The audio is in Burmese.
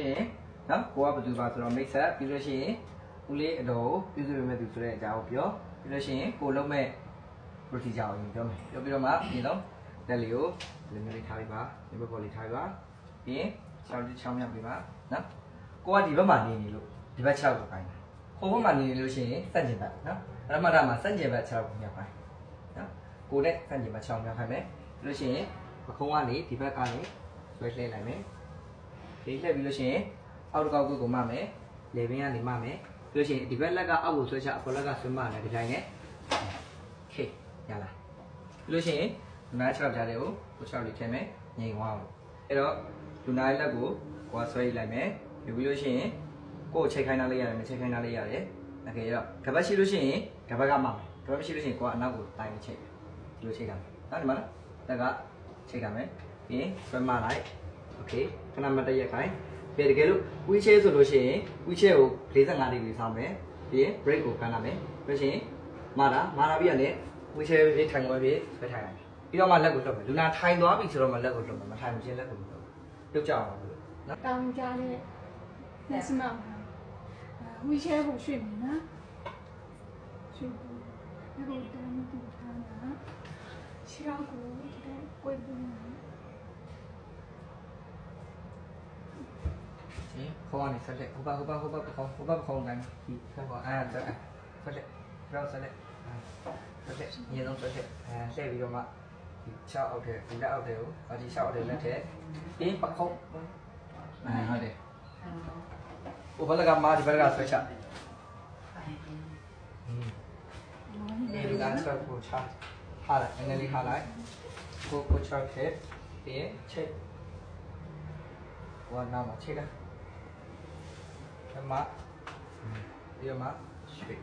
ရှင်နော်ကိုကဘယ်သူပါဆိုတော့မိတ်ဆက်ပြီးလို့ရှိရင်ဦးလေးအတော်ပြုစုပေးမဲ့သူဆိုတဲ့အကြောင်းကိုပြောပြီးလို့ရှိရင်ကိုလုံးမဲ့ procedure ကိုပြောမယ်ပြောပြီးတော့မှဒီတော့လက်လေးကိုဒီမျိုးလေးထားလိုက်ပါဒီဘက်ပေါ်လေးထားလိုက်ပါပြီးရင်6မြောက်ပြီးပါနော်ကိုကဒီဘက်မှာနေလို့ဒီဘက်6ကိုခိုင်းတယ်ဟိုဘက်မှာနေလို့ရှိရင်စန့်ကျင်ဘက်နော်ပထမတာမှာစန့်ကျင်ဘက်6ကိုမြောက်ခိုင်းနော်ကိုနဲ့စန့်ကျင်ဘက်6မြောက်ခိုင်းမယ်ပြီးလို့ရှိရင်ပခုံးကနေဒီဘက်ကနေဆွဲလှည့်လိုက်မယ်ဒီလှည့်ပြီးလို့ရှိရင်အောက်တစ်ကောက်ကိုမှမယ်လေဘင်းကနေမှမယ်ပြီးလို့ရှိရင်ဒီဘက်လက်ကအောက်ကိုဆွဲချအပေါ်လက်ကဆွဲမှလည်းဒီတိုင်းနဲ့โอเคရလားပြီးလို့ရှိရင်လူနာ6ကြားတဲ့ကို6လေးထည့်မယ်ငြိမ်သွားအောင်အဲ့တော့လူနာရဲ့လက်ကိုကိုဆွဲလိုက်မယ်ပြီးလို့ရှိရင်ကိုချိတ်ခိုင်းတာလေးရတယ်မချိတ်ခိုင်းတာလေးရတယ်โอเคအဲ့တော့ကပတ်ရှိလို့ရှိရင်ကပတ်ကမှမယ်ကပတ်မရှိလို့ရှိရင်ကိုကအနောက်ကိုတိုင်းချိတ်ဒီလိုချိတ်တာနော်ဒီမှာနော်လက်ကချိတ်တာမယ်ပြီးရင်ဆွဲမှလိုက်โอเคခဏမတည့်ရက်ခိုင်းပြီးတကယ်လို့ wheelchair ဆိုလို့ရှိရင် wheelchair ကို45ဒီဂရီဆောင်းမယ်ပြီးရင် brake ကိုကန်လာမယ်ပြီးရင်မာတာပြီးရတယ် wheelchair ပြီးထိုင်သွားပြီးဆွဲထိုင်ရတယ်ပြီးတော့မှလက်ကိုလွတ်မယ်လူနာထိုင်သွားပြီဆိုတော့မှလက်ကိုလွတ်မယ်မထိုင်မချင်းလက်ကိုမလွတ်ပြုတ်ကြအောင်လို့နော်တောင်းကြတဲ့လက်စမဝီချဲကိုရွှေ့မယ်နော်ရွှေ့ပြီးဒီလိုတန်းတူထားတာရှေ့ကိုကိုယ်ပြီးခေါင်းကနေဆက်လက်ဟိုဘပခုံးတိုင်းဒီဆက်ခေါ်ဆက်လက်ရောက်ဆက်လက်ဆက်လက်ညလုံးဆက်လက်လှည့်ပြီးတော့မှဒီ6အောက်ထဲဒီလက်အောက်ထဲကိုဒီ6အောက်ထဲလက်ထဲပြီးပခုံးဟုတ်တယ်ဟိုဘက်ကမာဒီဘက်ကဆွဲချဒီကဆက်ကိုချထားလိုက်နည်းနည်းလေးထားလိုက်ကိုချထည့်ပြီးချိတ်ဝါနာမှာချိတ်လိုက်ဒီမှာရွှေ့